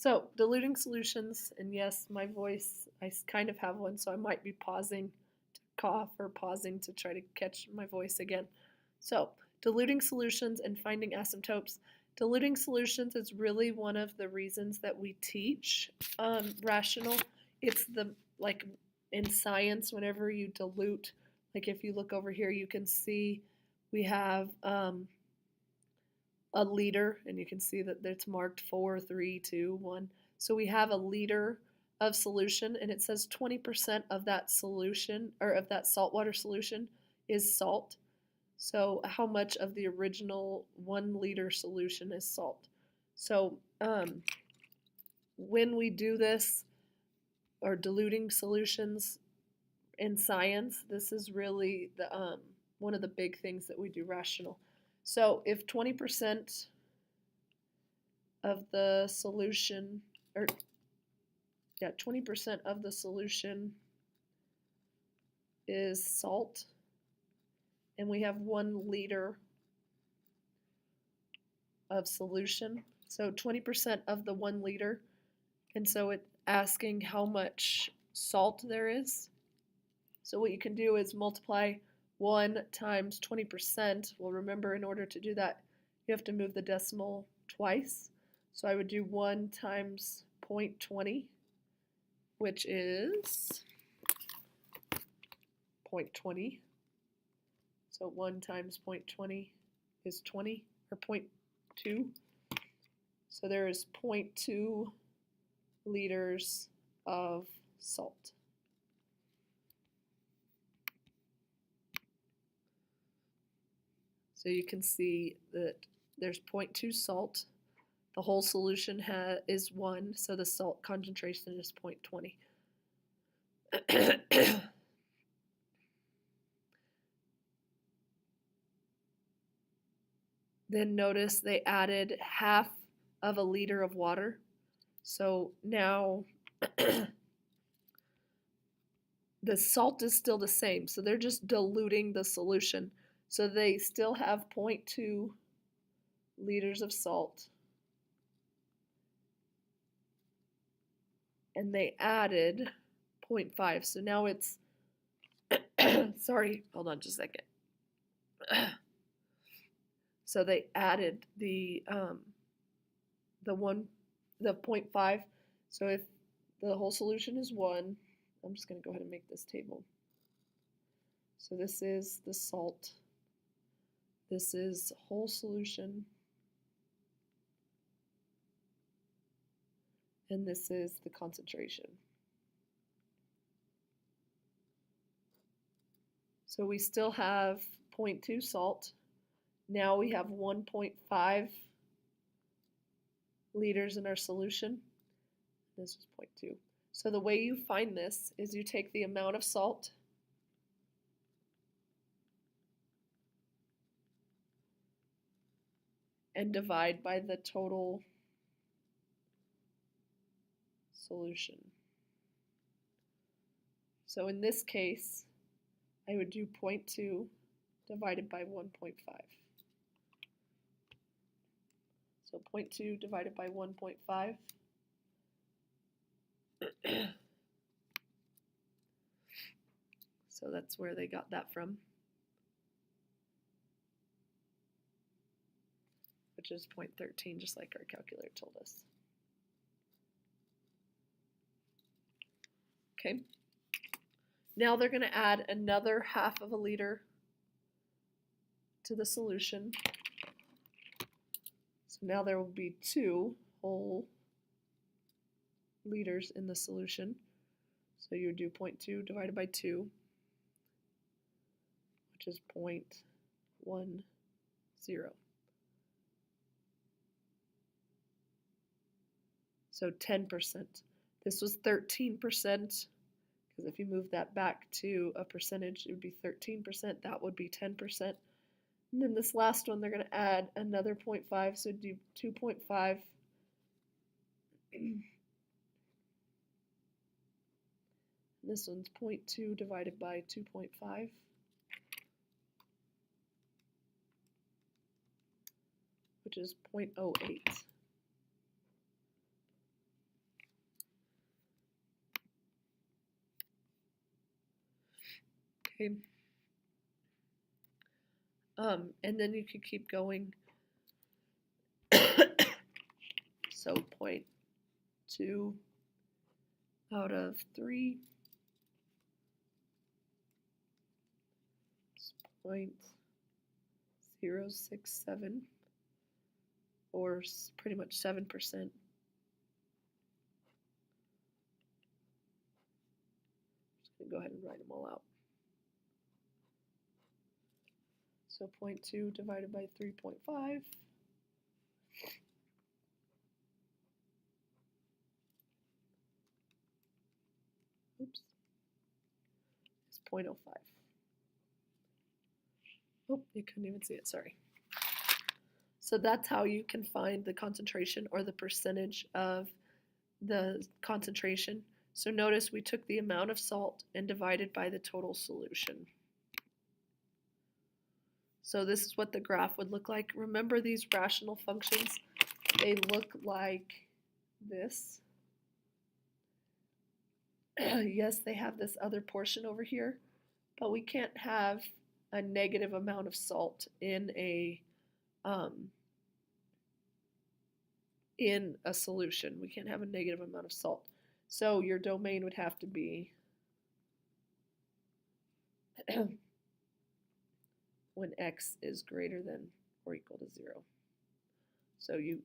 So, diluting solutions, and yes, my voice, I kind of have one, so I might be pausing to cough or pausing to try to catch my voice again. So, diluting solutions and finding asymptotes. Diluting solutions is really one of the reasons that we teach rational. It's like in science, whenever you dilute, like if you look over here, you can see we have a liter, and you can see that it's marked 4, 3, 2, 1. So we have a liter of solution, and it says 20% of that solution, or of that saltwater solution, is salt. So how much of the original 1 liter solution is salt? So when we do this, or diluting solutions in science, this is really the one of the big things that we do rational. So if 20% of the solution, or yeah, 20% of the solution is salt, and we have 1 liter of solution, so 20% of the 1 liter, and so it's asking how much salt there is. So what you can do is multiply 1 times 20%. Well, remember, in order to do that, you have to move the decimal twice. So I would do 1 times 0.20, which is 0.20. So 1 times 0.20 is 20, or 0.2. So there is 0.2 liters of salt. So you can see that there's 0.2 salt. The whole solution is 1, so the salt concentration is 0.20. Then notice they added half of a liter of water. So now the salt is still the same, so they're just diluting the solution. So they still have 0.2 liters of salt. And they added 0.5. So now it's, sorry, hold on just a second. So they added the 0.5. So if the whole solution is 1, I'm just going to go ahead and make this table. So this is the salt. This is whole solution. And this is the concentration. So we still have 0.2 salt. Now we have 1.5 liters in our solution. This is 0.2. So the way you find this is you take the amount of salt and divide by the total solution. So in this case, I would do 0.2 divided by 1.5. So 0.2 divided by 1.5. So that's where they got that from, which is 0.13, just like our calculator told us. Okay. Now they're going to add another half of a liter to the solution. So now there will be 2 whole liters in the solution. So you would do 0.2 divided by 2, which is 0.10. So 10%. This was 13%, because if you move that back to a percentage, it would be 13%. That would be 10%. And then this last one, they're going to add another 0.5, so do 2.5. This one's 0.2 divided by 2.5. Which is 0.08. Okay. And then you could keep going. So 0.2 out of 3 is 0.067, or pretty much 7%. Just gonna go ahead and write them all out. So 0.2 divided by 3.5. Oops. It's 0.05. Oh, you couldn't even see it, sorry. So that's how you can find the concentration or the percentage of the concentration. So notice we took the amount of salt and divided by the total solution. So this is what the graph would look like. Remember these rational functions, they look like this. Yes, they have this other portion over here, but we can't have a negative amount of salt in a solution. We can't have a negative amount of salt. So your domain would have to be when x is greater than or equal to 0. So you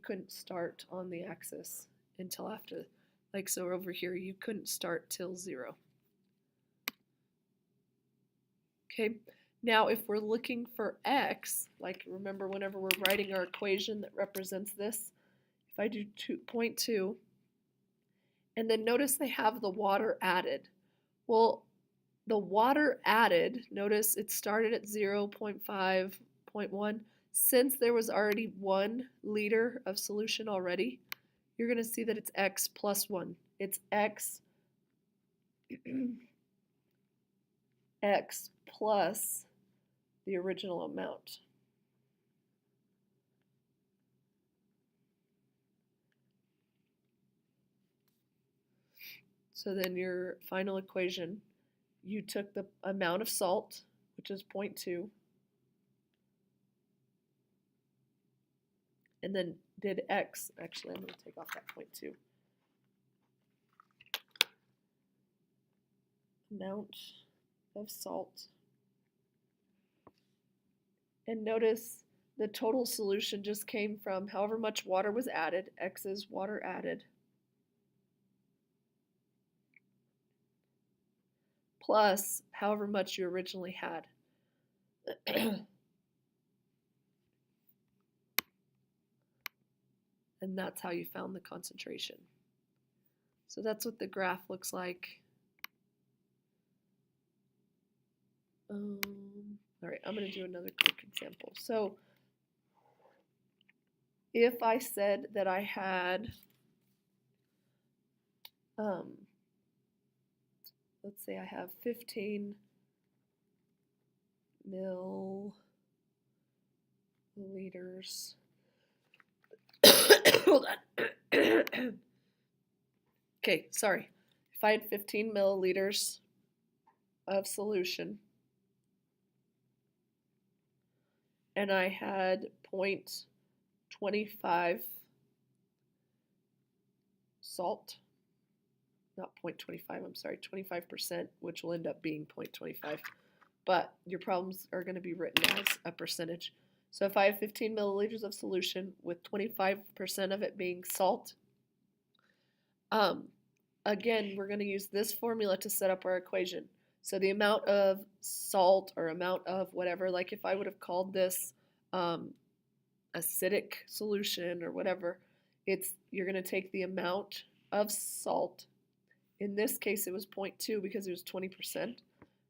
couldn't start on the axis until after, like so over here, you couldn't start till 0. Okay, now if we're looking for x, like remember whenever we're writing our equation that represents this, if I do 0.2, and then notice they have the water added. Well, the water added, notice it started at 0.5, 0.1. Since there was already 1 liter of solution already, you're going to see that it's x plus 1. It's x, x plus the original amount. So then your final equation, you took the amount of salt, which is 0.2, and then did x. Actually, I'm going to take off that 0.2. Amount of salt. And notice the total solution just came from however much water was added, x is water added, plus however much you originally had. And that's how you found the concentration. So that's what the graph looks like. All right, I'm going to do another quick example. So if I said that I had, let's say I have 15 milliliters. Hold on. Okay, sorry. If I had 15 milliliters of solution and I had 0.25 salt, not 0.25, I'm sorry, 25%, which will end up being 0.25. But your problems are going to be written as a percentage. So if I have 15 milliliters of solution with 25% of it being salt, again, we're going to use this formula to set up our equation. So the amount of salt or amount of whatever, like if I would have called this acidic solution or whatever, you're going to take the amount of salt. In this case, it was 0.2 because it was 20%.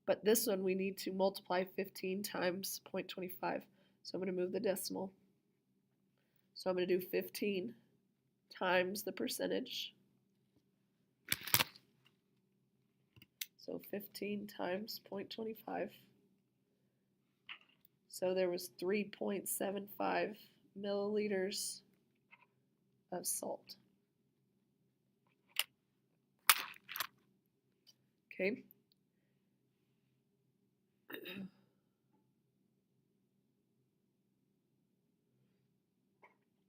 But this one, we need to multiply 15 times 0.25. So I'm going to move the decimal. So I'm going to do 15 times the percentage. So 15 times 0.25. So there was 3.75 milliliters of salt. Okay.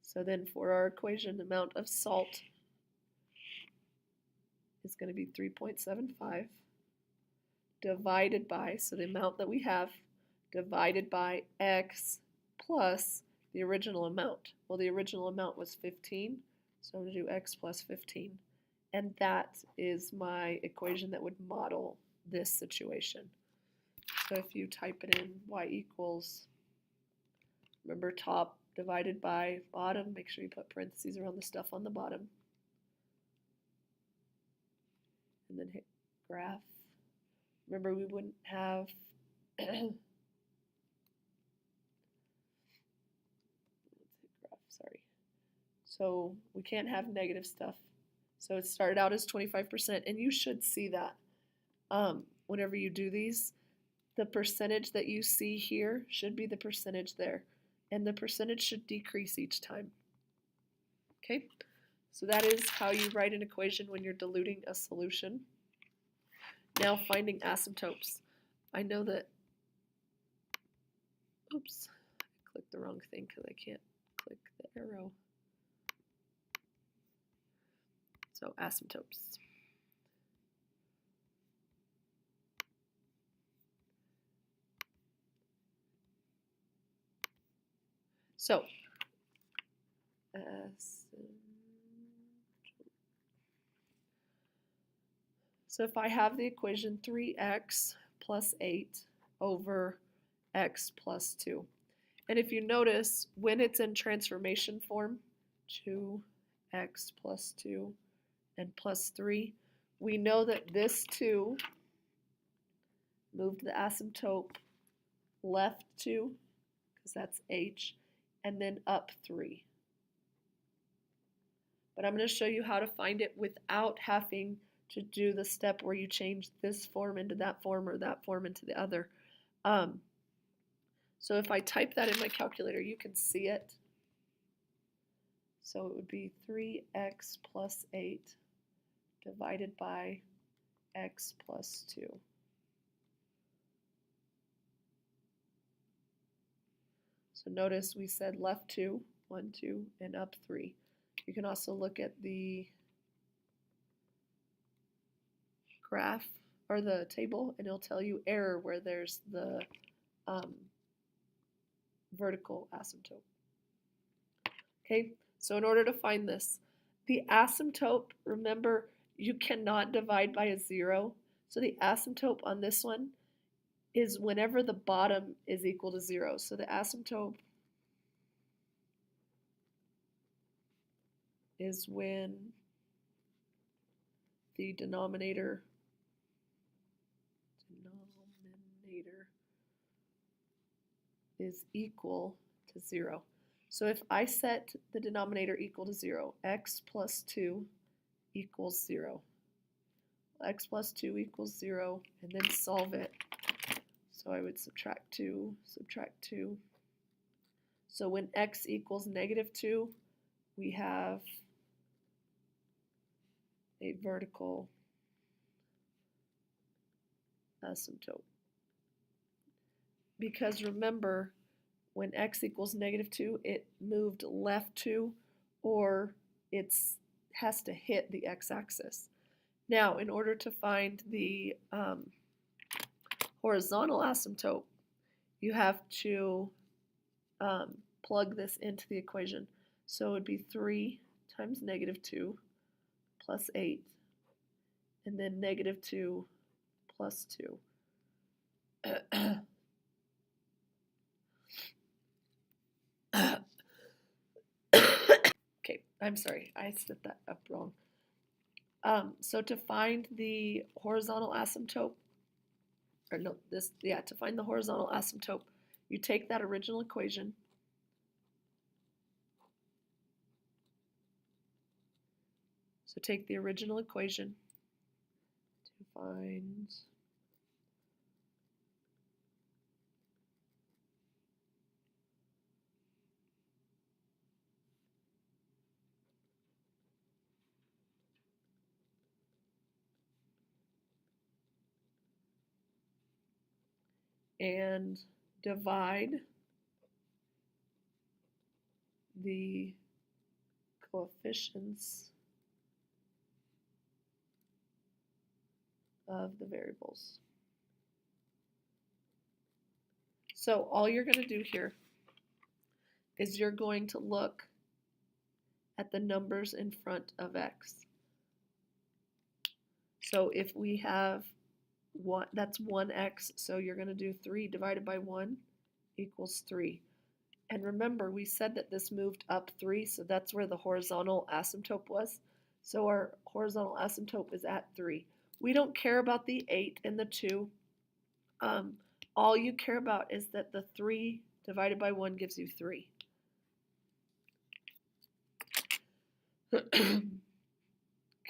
So then for our equation, the amount of salt is going to be 3.75 divided by, so the amount that we have, divided by x plus the original amount. Well, the original amount was 15, so I'm going to do x plus 15. And that is my equation that would model this situation. So if you type it in, y equals, remember top divided by bottom, make sure you put parentheses around the stuff on the bottom. And then hit graph. Remember, we wouldn't have sorry. So we can't have negative stuff. So it started out as 25%, and you should see that whenever you do these. The percentage that you see here should be the percentage there, and the percentage should decrease each time. Okay, so that is how you write an equation when you're diluting a solution. Now finding asymptotes. I know that, oops, I clicked the wrong thing because I can't click the arrow. So asymptotes. So if I have the equation 3x plus 8 over x plus 2. And if you notice, when it's in transformation form, 2x plus 2 and plus 3, we know that this 2 moved the asymptote left 2, because that's h, and then up 3. But I'm going to show you how to find it without having to do the step where you change this form into that form or that form into the other. So if I type that in my calculator, you can see it. So it would be 3x plus 8 divided by x plus 2. So notice we said left 2, 1, 2, and up 3. You can also look at the graph or the table, and it'll tell you error where there's the vertical asymptote. Okay, so in order to find this, the asymptote, remember, you cannot divide by a 0. So the asymptote on this one is whenever the bottom is equal to 0. So the asymptote is when the denominator is equal to 0. So if I set the denominator equal to 0, x plus 2 equals 0. X plus 2 equals 0, and then solve it. So I would subtract 2, subtract 2. So when x equals negative 2, we have a vertical asymptote. Because remember, when x equals negative 2, it moved left 2, or it has to hit the x-axis. Now, in order to find the horizontal asymptote, you have to plug this into the equation. So it would be 3 times negative 2 plus 8, and then negative 2 plus 2. Okay, I'm sorry, I set that up wrong. So to find the horizontal asymptote, to find the horizontal asymptote, you take that original equation, so take the original equation to find and divide the coefficients of the variables. So all you're going to do here is you're going to look at the numbers in front of x. So if we have one, that's 1x, so you're going to do 3 divided by 1 equals 3. And remember, we said that this moved up 3, so that's where the horizontal asymptote was. So our horizontal asymptote is at 3. We don't care about the 8 and the 2. All you care about is that the 3 divided by 1 gives you 3.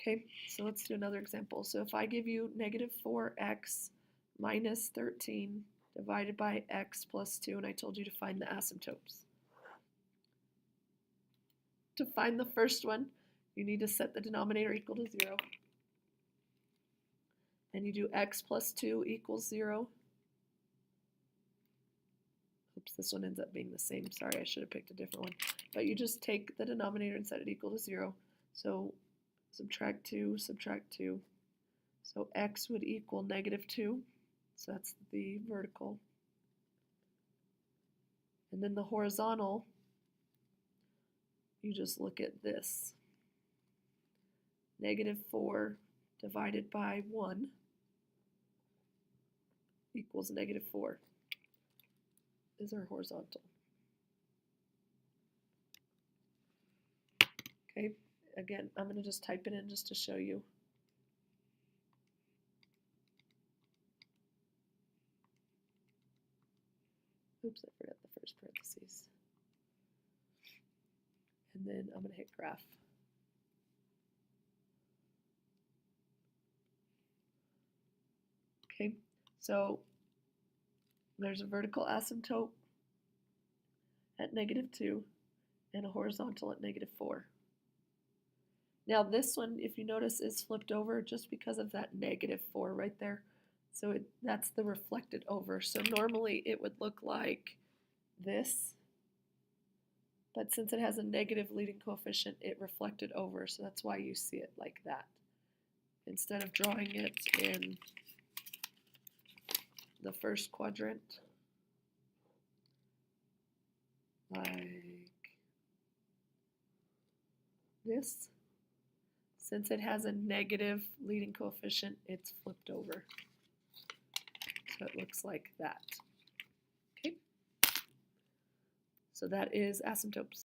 Okay, so let's do another example. So if I give you negative 4x minus 13 divided by x plus 2, and I told you to find the asymptotes. To find the first one, you need to set the denominator equal to 0. And you do x plus 2 equals 0. Oops, this one ends up being the same. Sorry, I should have picked a different one. But you just take the denominator and set it equal to 0. So subtract 2, subtract 2. So x would equal negative 2. So that's the vertical. And then the horizontal, you just look at this. Negative 4 divided by 1 equals negative 4 is our horizontal. Okay, again, I'm going to just type it in just to show you. Oops, I forgot the first parentheses. And then I'm going to hit graph. Okay, so there's a vertical asymptote at negative 2 and a horizontal at negative 4. Now this one, if you notice, is flipped over just because of that negative 4 right there. So that's the reflected over. So normally it would look like this, but since it has a negative leading coefficient, it reflected over. So that's why you see it like that. Instead of drawing it in the first quadrant, like this, since it has a negative leading coefficient, it's flipped over. So it looks like that. Okay. So that is asymptotes.